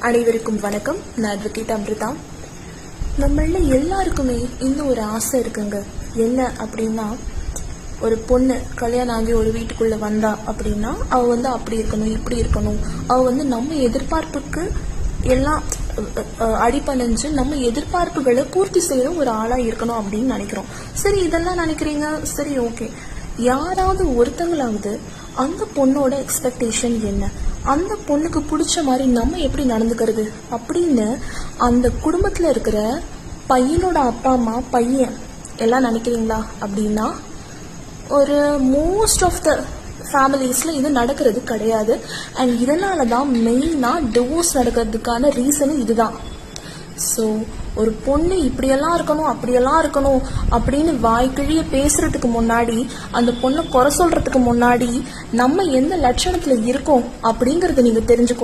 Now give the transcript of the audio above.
அனைவருக்கும் வணக்கம். நான் அட்வொகேட் அமிர்தா. நம்மள எல்லாருக்குமே இந்த ஒரு ஆசை இருக்குங்க. என்ன அப்படின்னா, ஒரு பொண்ணு கல்யாணம் ஆகி ஒரு வீட்டுக்குள்ள வந்தா அப்படின்னா அவ அப்படி இருக்கணும், இப்படி இருக்கணும், அவ நம்ம எதிர்பார்ப்புக்கு எல்லாம் அடிபணிஞ்சு நம்ம எதிர்பார்ப்புகளை பூர்த்தி செய்யற ஒரு ஆளா இருக்கணும் அப்படின்னு நினைக்கிறோம். சரி, இதெல்லாம் நினைக்கிறீங்க, சரி, ஓகே. யாராவது ஒருத்தங்களாவது அந்த பொண்ணோட எக்ஸ்பெக்டேஷன் என்ன, அந்த பொண்ணுக்கு பிடிச்ச மாதிரி நம்ம எப்படி நடந்துக்கிறது அப்படின்னு அந்த குடும்பத்துல இருக்கிற பையனோட அப்பா அம்மா பையன் எல்லாம் நினைக்கிறீங்களா? அப்படின்னா ஒரு மோஸ்ட் ஆஃப் த ஃபேமிலிஸ்ல இது நடக்கிறது கிடையாது. அண்ட் இதனால தான் மெயினாக டிவோர்ஸ் நடக்கிறதுக்கான ரீசனும் இதுதான். ஸோ ஒரு பொண்ணு இப்படியெல்லாம் இருக்கணும், அப்படியெல்லாம் இருக்கணும் அப்படின்னு வாய்க்கிழிய பேசுறதுக்கு முன்னாடி, அந்த பொண்ணை குறை சொல்றதுக்கு முன்னாடி நம்ம எந்த லட்சணத்துல இருக்கோம் அப்படிங்கறத நீங்க தெரிஞ்சுக்கணும்.